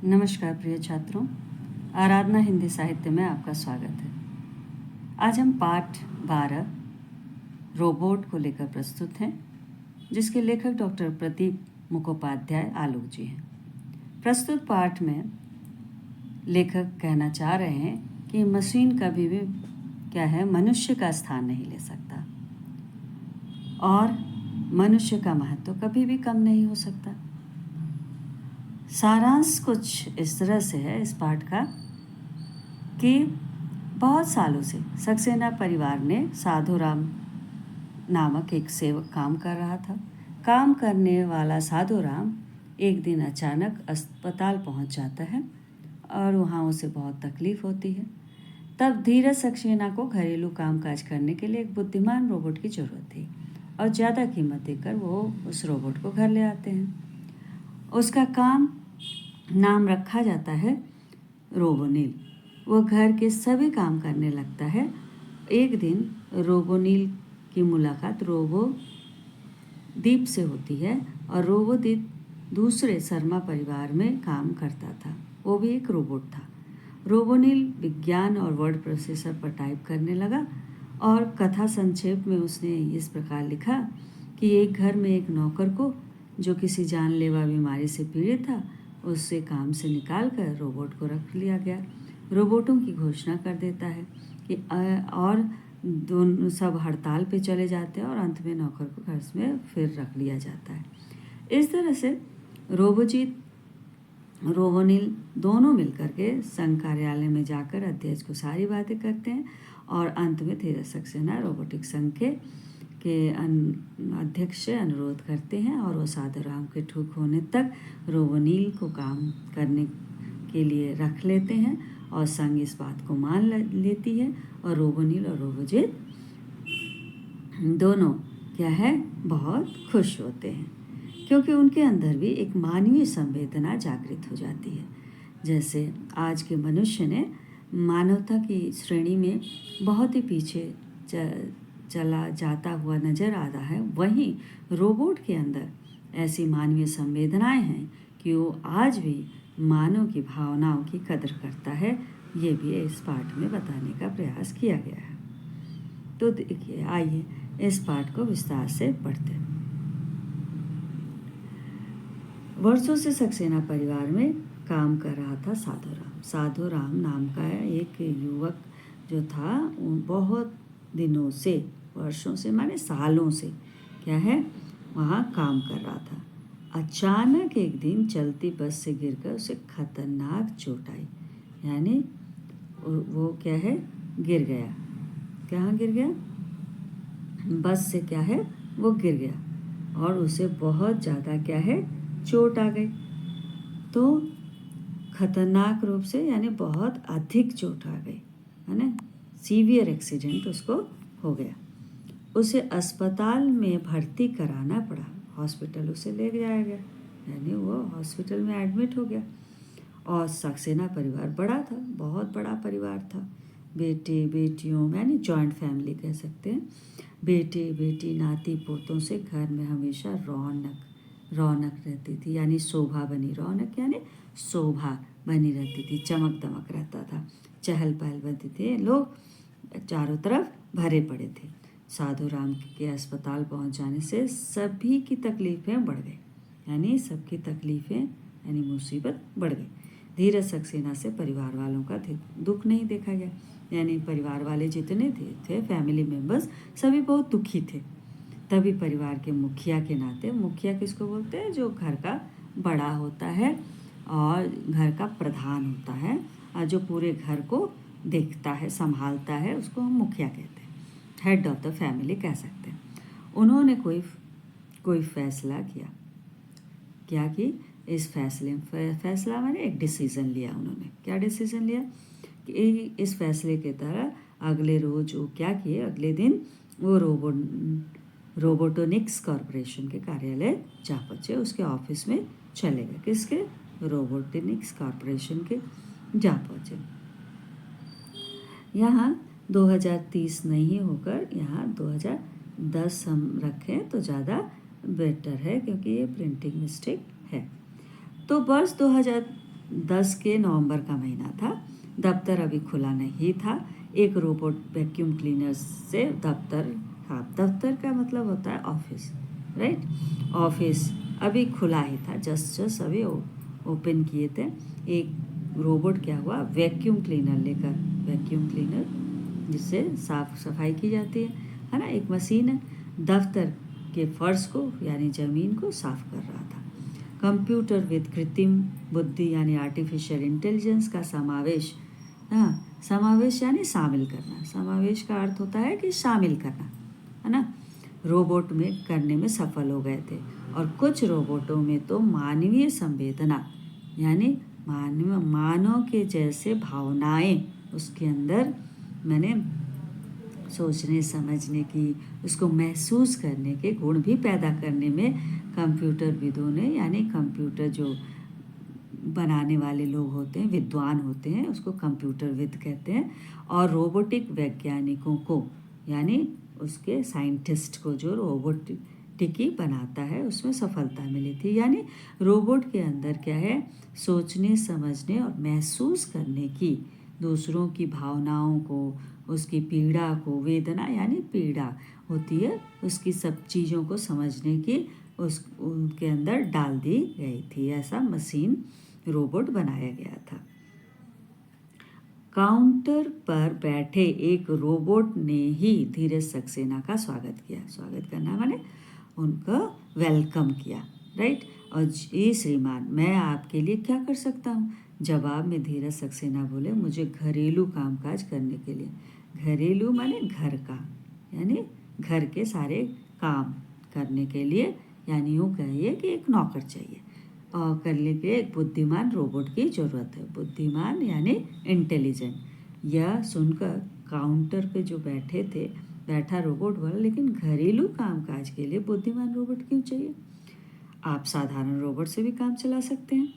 नमस्कार प्रिय छात्रों, आराधना हिंदी साहित्य में आपका स्वागत है। आज हम पाठ 12 रोबोट को लेकर प्रस्तुत हैं, जिसके लेखक डॉक्टर प्रदीप मुखोपाध्याय आलोक जी हैं। प्रस्तुत पाठ में लेखक कहना चाह रहे हैं कि मशीन कभी भी मनुष्य का स्थान नहीं ले सकता और मनुष्य का महत्व कभी भी कम नहीं हो सकता। सारांश कुछ इस तरह से है इस पाठ का कि बहुत सालों से सक्सेना परिवार ने साधुराम नामक एक सेवक काम कर रहा था। काम करने वाला साधुराम एक दिन अचानक अस्पताल पहुंच जाता है और वहां उसे बहुत तकलीफ होती है। तब धीरज सक्सेना को घरेलू कामकाज करने के लिए एक बुद्धिमान रोबोट की जरूरत थी और ज़्यादा कीमत देकर वो उस रोबोट को घर ले आते हैं। उसका नाम रखा जाता है रोबोनिल। वो घर के सभी काम करने लगता है। एक दिन रोबोनिल की मुलाकात रोबोदीप से होती है और रोबोदीप दूसरे शर्मा परिवार में काम करता था। वो भी एक रोबोट था। रोबोनिल विज्ञान और वर्ड प्रोसेसर पर टाइप करने लगा और कथा संक्षेप में उसने इस प्रकार लिखा कि एक घर में एक नौकर को, जो किसी जानलेवा बीमारी से पीड़ित था, उससे काम से निकालकर रोबोट को रख लिया गया। रोबोटों की घोषणा कर देता है कि और दोनों सब हड़ताल पे चले जाते हैं और अंत में नौकर को घर में फिर रख लिया जाता है। इस तरह से रोबोनिल दोनों मिलकर के संघ कार्यालय में जाकर अध्यक्ष को सारी बातें करते हैं और अंत में धीरज सक्सेना रोबोटिक संघ के अध्यक्ष से अनुरोध करते हैं और वो साधुराम के ठीक होने तक रोबोनिल को काम करने के लिए रख लेते हैं और संघ इस बात को मान लेती है और रोबोनिल और रोबोजित दोनों बहुत खुश होते हैं, क्योंकि उनके अंदर भी एक मानवीय संवेदना जागृत हो जाती है। जैसे आज के मनुष्य ने मानवता की श्रेणी में बहुत ही पीछे चला जाता हुआ नजर आ रहा है, वहीं रोबोट के अंदर ऐसी मानवीय संवेदनाएं हैं कि वो आज भी मानव की भावनाओं की कदर करता है। ये भी इस पाठ में बताने का प्रयास किया गया है। तो देखिए, आइए इस पाठ को विस्तार से पढ़ते हैं। वर्षों से सक्सेना परिवार में काम कर रहा था साधुराम नाम का एक युवक जो था, बहुत दिनों से, वर्षों से माने सालों से वहाँ काम कर रहा था। अचानक एक दिन चलती बस से गिरकर उसे खतरनाक चोट आई। यानी वो गिर गया। कहाँ गिर गया? बस से वो गिर गया और उसे बहुत ज़्यादा चोट आ गई। तो खतरनाक रूप से, यानी बहुत अधिक चोट आ गई, है ना। सीवियर एक्सीडेंट उसको हो गया। उसे अस्पताल में भर्ती कराना पड़ा। हॉस्पिटल उसे ले जाया गया, यानी वो हॉस्पिटल में एडमिट हो गया। और सक्सेना परिवार बड़ा था, बहुत बड़ा परिवार था। बेटे बेटियों, यानी जॉइंट फैमिली कह सकते हैं। बेटे बेटी नाती पोतों से घर में हमेशा रौनक रहती थी, यानी शोभा बनी रहती थी। चमक दमक रहता था, चहल पहल बनती थी, लोग चारों तरफ भरे पड़े थे। साधुराम के अस्पताल पहुंच जाने से सभी की तकलीफें बढ़ गई, यानी सबकी तकलीफें यानी मुसीबत बढ़ गई। धीरज सक्सेना से परिवार वालों का दुख नहीं देखा गया, यानी परिवार वाले जितने थे फैमिली मेम्बर्स, सभी बहुत दुखी थे। तभी परिवार के मुखिया के नाते, मुखिया किसको बोलते हैं? जो घर का बड़ा होता है और घर का प्रधान होता है और जो पूरे घर को देखता है, संभालता है, उसको हम मुखिया कहते हैं। हेड ऑफ द फैमिली कह सकते हैं। उन्होंने कोई फैसला किया कि इस फैसला मैंने एक डिसीज़न लिया। उन्होंने क्या डिसीज़न लिया कि इस फैसले के तरह अगले रोज वो अगले दिन वो रोबोटोनिक्स कॉरपोरेशन के कार्यालय जा पहुँचे। उसके ऑफिस में चले गए। किसके? रोबोटिक्स कॉरपोरेशन के जा पहुँचे। यहाँ 2030 नहीं होकर यहाँ 2010 हम रखें तो ज़्यादा बेटर है, क्योंकि ये प्रिंटिंग मिस्टेक है। तो वर्ष 10 के नवंबर का महीना था। दफ्तर अभी खुला नहीं था। एक रोबोट वैक्यूम क्लीनर से दफ्तर, हाँ दफ्तर का मतलब होता है ऑफिस, राइट, ऑफिस अभी खुला ही था, जस्ट अभी ओपन किए थे। एक रोबोट क्या हुआ, वैक्यूम क्लीनर लेकर, वैक्यूम क्लीनर जिससे साफ सफाई की जाती है ना, एक मशीन है, दफ्तर के फर्श को यानी ज़मीन को साफ कर रहा था। कंप्यूटर विद कृत्रिम बुद्धि यानी आर्टिफिशियल इंटेलिजेंस का समावेश, हाँ समावेश यानी शामिल करना, समावेश का अर्थ होता है कि शामिल करना, है ना, रोबोट में करने में सफल हो गए थे। और कुछ रोबोटों में तो मानवीय संवेदना यानी मानव के जैसे भावनाएं उसके अंदर, मैंने सोचने समझने की, उसको महसूस करने के गुण भी पैदा करने में कंप्यूटर विदों ने, यानी कंप्यूटर जो बनाने वाले लोग होते हैं, विद्वान होते हैं, उसको कंप्यूटर विद कहते हैं, और रोबोटिक वैज्ञानिकों को यानी उसके साइंटिस्ट को जो रोबोटिकी बनाता है उसमें सफलता मिली थी। यानी रोबोट के अंदर क्या है, सोचने समझने और महसूस करने की, दूसरों की भावनाओं को, उसकी पीड़ा को, वेदना यानी पीड़ा होती है उसकी, सब चीज़ों को समझने की उस उनके अंदर डाल दी गई थी। ऐसा मशीन रोबोट बनाया गया था। काउंटर पर बैठे एक रोबोट ने ही धीरज सक्सेना का स्वागत किया। स्वागत करना माने उनका वेलकम किया, राइट। और जी श्रीमान, मैं आपके लिए क्या कर सकता हूँ? जवाब में धीरज सक्सेना बोले, मुझे घरेलू कामकाज करने के लिए, घरेलू माने घर का, यानी घर के सारे काम करने के लिए, यानी यूँ कहिए कि एक नौकर चाहिए, और करने के लिए एक बुद्धिमान रोबोट की ज़रूरत है। बुद्धिमान यानी इंटेलिजेंट। यह सुनकर काउंटर पे जो बैठा रोबोट बोला, लेकिन घरेलू कामकाज के लिए बुद्धिमान रोबोट क्यों चाहिए? आप साधारण रोबोट से भी काम चला सकते हैं।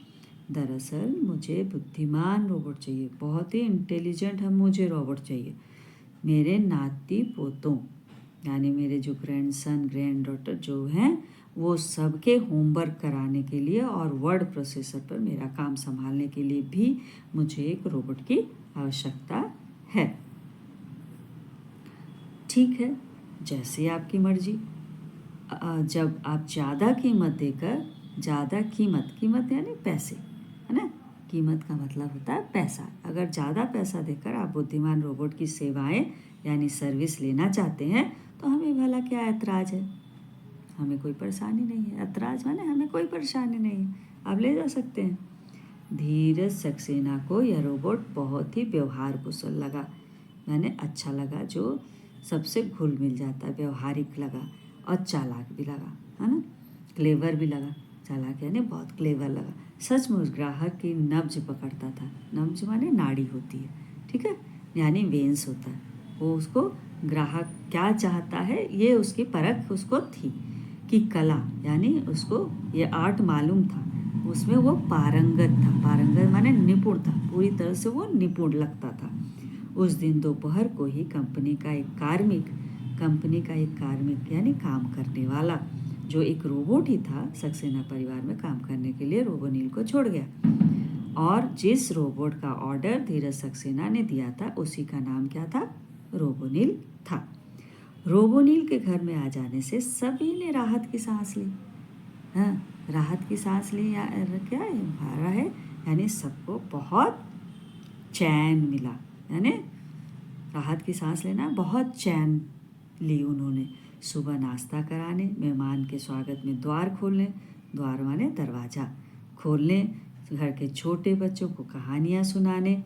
दरअसल मुझे बुद्धिमान रोबोट चाहिए, बहुत ही इंटेलिजेंट हम मुझे रोबोट चाहिए। मेरे नाती पोतों यानी मेरे जो ग्रैंडसन ग्रैंड डॉटर जो हैं, वो सबके होमवर्क कराने के लिए और वर्ड प्रोसेसर पर मेरा काम संभालने के लिए भी मुझे एक रोबोट की आवश्यकता है। ठीक है, जैसे आपकी मर्जी। जब आप ज़्यादा कीमत देकर, ज़्यादा कीमत यानी पैसे, है ना, कीमत का मतलब होता है पैसा। अगर ज़्यादा पैसा देकर आप बुद्धिमान रोबोट की सेवाएं यानी सर्विस लेना चाहते हैं तो हमें भला क्या ऐतराज़ है? हमें कोई परेशानी नहीं है। ऐतराज़ माने हमें कोई परेशानी नहीं है, आप ले जा सकते हैं। धीरज सक्सेना को यह रोबोट बहुत ही व्यवहार कुशल लगा, मैंने अच्छा लगा, जो सबसे घुल मिल जाता, व्यवहारिक लगा और चालाक भी लगा, है ना, क्लेवर भी लगा। चालाक यानी बहुत क्लेवर लगा। सचमुच ग्राहक की नब्ज पकड़ता था। नब्ज माने नाड़ी होती है, ठीक है, यानी वेंस होता है। वो उसको ग्राहक क्या चाहता है ये उसकी परख उसको थी कि कला यानी उसको ये आर्ट मालूम था, उसमें वो पारंगत था। पारंगत माने निपुण था, पूरी तरह से वो निपुण लगता था। उस दिन दोपहर को ही कंपनी का एक कार्मिक यानी काम करने वाला, जो एक रोबोट ही था, सक्सेना परिवार में काम करने के लिए रोबोनील को छोड़ गया। और जिस रोबोट का ऑर्डर धीरज सक्सेना ने दिया था उसी का नाम क्या था? रोबोनील था। रोबोनील के घर में आ जाने से सभी ने राहत की सांस ली। हाँ, राहत की सांस ली या क्या है भारा है, यानी सबको बहुत चैन मिला, यानी राहत की सांस लेना, बहुत चैन ली उन्होंने। सुबह नाश्ता कराने, मेहमान के स्वागत में द्वार खोलने, द्वार माने दरवाज़ा खोलने, घर के छोटे बच्चों को कहानियाँ सुनाने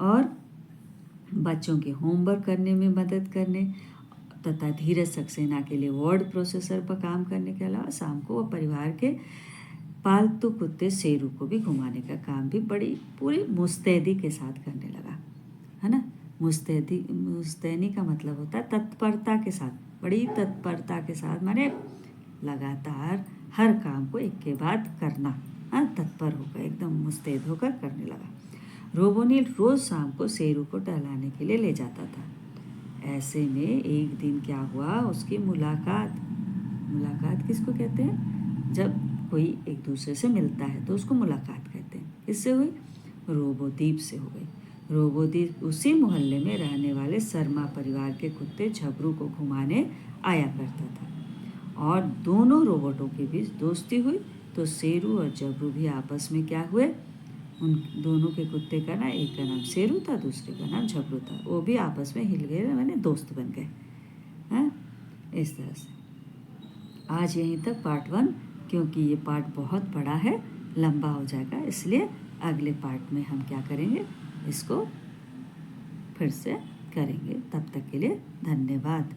और बच्चों के होमवर्क करने में मदद करने तथा धीरज सक्सेना के लिए वर्ड प्रोसेसर पर काम करने के अलावा शाम को वो परिवार के पालतू कुत्ते शेरू को भी घुमाने का काम भी बड़ी पूरी मुस्तैदी के साथ करने लगा, है ना। मुस्तैनी का मतलब होता है तत्परता के साथ, बड़ी तत्परता के साथ, माने लगातार हर काम को एक के बाद करना, हाँ, तत्पर होकर एकदम मुस्तैद होकर करने लगा। रोबोनील रोज़ शाम को शेरू को टहलाने के लिए ले जाता था। ऐसे में एक दिन क्या हुआ, उसकी मुलाकात किसको कहते हैं? जब कोई एक दूसरे से मिलता है तो उसको मुलाकात कहते हैं। किससे हुई? रोबोदीप से हो गई। रोबोदीप उसी मोहल्ले में रहने वाले शर्मा परिवार के कुत्ते झबरू को घुमाने आया करता था और दोनों रोबोटों के बीच दोस्ती हुई। तो शेरू और झबरू भी आपस में क्या हुए? उन दोनों के कुत्ते का ना, एक का नाम शेरू था, दूसरे का नाम झबरू था, वो भी आपस में हिल गए, मैंने दोस्त बन गए हैं। इस तरह से आज यहीं तक पार्ट 1, क्योंकि ये पार्ट बहुत बड़ा है, लंबा हो जाएगा, इसलिए अगले पार्ट में हम क्या करेंगे, इसको फिर से करेंगे। तब तक के लिए धन्यवाद।